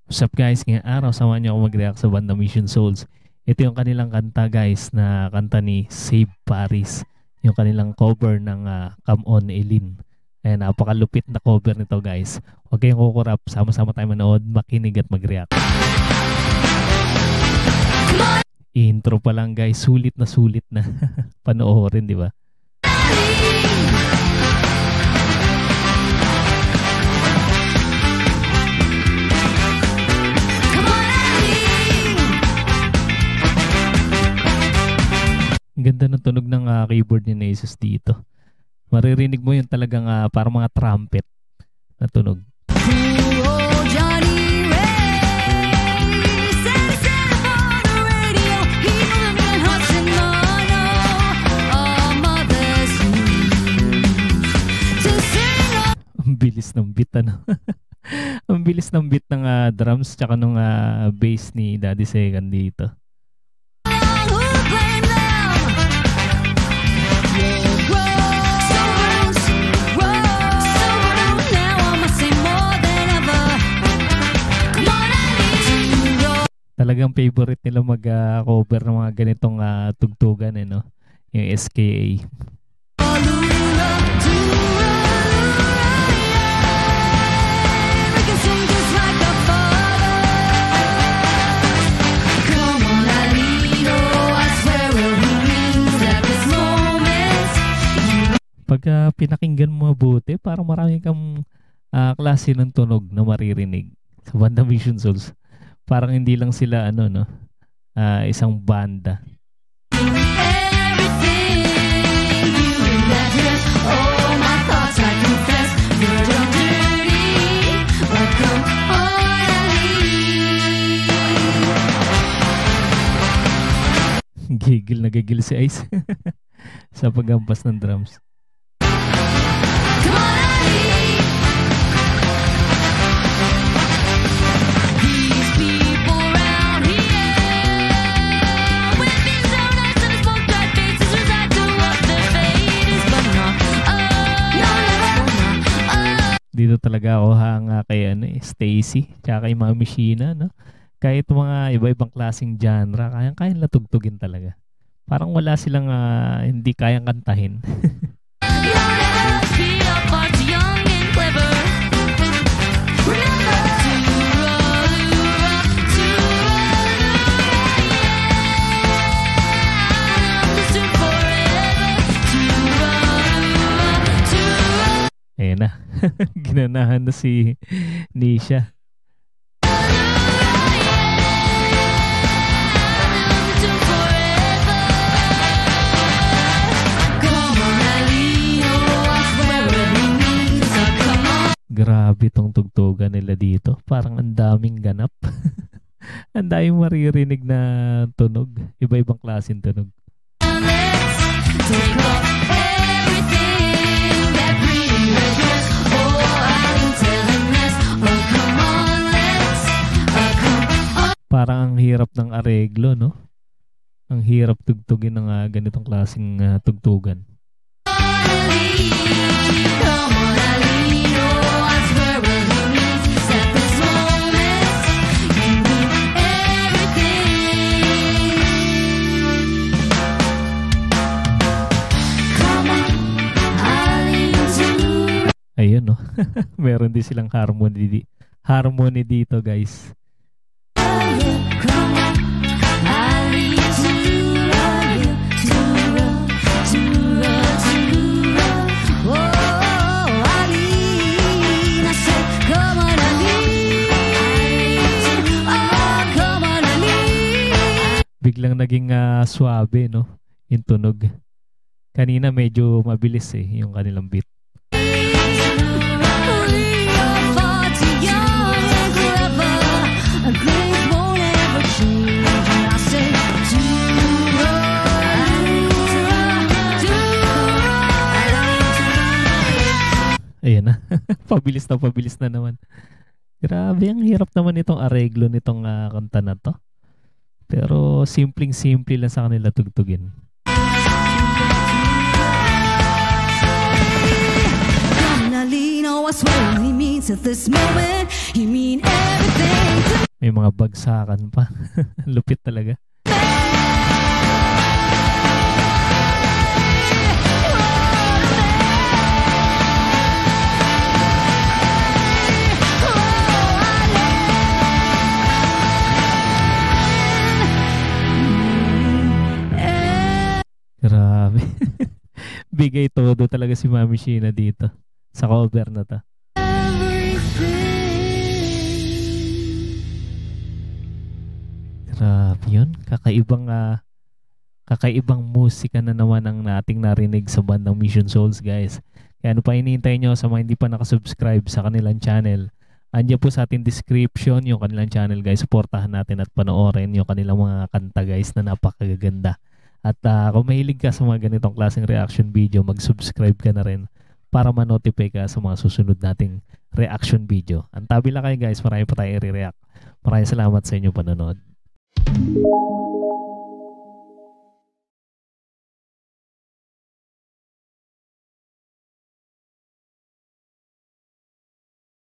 What's up guys, ngayong araw samahan niyo ako mag-react sa banda Mission Souls. Ito yung kanilang kanta guys, na kanta ni Save Paris. Yung kanilang cover ng Come On Eileen. Ayan, napakalupit na cover nito guys. Huwag kayong kukurap, sama-sama tayo manood, makinig at mag-react. Intro pa lang guys, sulit na panoorin, di ba? Ang ganda ng tunog ng keyboard ni Nasus dito. Maririnig mo yung talagang parang mga trumpet na tunog. Ang bilis ng beat, ano? Ang bilis ng beat ng drums tsaka nung bass ni Daddy Second dito. Talagang favorite nila mag-cover ng mga ganitong tugtugan, no? Yung SKA. Pag pinakinggan mo mabuti, parang marami kang klase ng tunog na maririnig sa banda Mission Souls. Parang hindi lang sila isang banda. Gigil na gigil si Ice sa paghampas ng drums. Dito talaga ako hanga kay Stacy tsaka kay Mami Sheena, no? Kahit mga iba-ibang klaseng genre, kayang latugtugin talaga. Parang wala silang hindi kayang kantahin. Ayan na. Ginanahan na si Nisha. Grabe tong tugtugan nila dito. Parang ang daming ganap. Ang daming maririnig na tunog. Iba-ibang klaseng tunog. Parang ang hirap ng areglo, no? Ang hirap tugtugin ng ganitong klaseng tugtugan. Ayun, no? Meron din silang harmony dito, guys. Biglang naging suabe, no? Yung tunog. Kanina medyo mabilis yung kanilang beat. Ayan na. Pabilis na naman. Grabe, ang hirap naman itong areglo nitong kanta na to. Pero simpleng-simple lang sa kanila tugtugin. I swear he means at this moment, he mean everything to May mga bagsakan pa. Lupit talaga. Grabe. Bigay todo talaga si Mami Sheena dito sa cover na to. Grabe yun. Kakaibang musika na naman ang nating narinig sa bandang Mission Souls, guys. Kaya ano pa hinihintay nyo sa mga hindi pa nakasubscribe sa kanilang channel? Andiyan po sa ating description yung kanilang channel, guys. Supportahan natin at panoorin yung kanilang mga kanta, guys, na napakaganda. At kung mahilig ka sa mga ganitong klaseng reaction video, mag-subscribe ka na rin para ma-notify ka sa mga susunod nating reaction video. Antabi lang kayo, guys. Marami pa tayo i-react. Maraming salamat sa inyong panonood.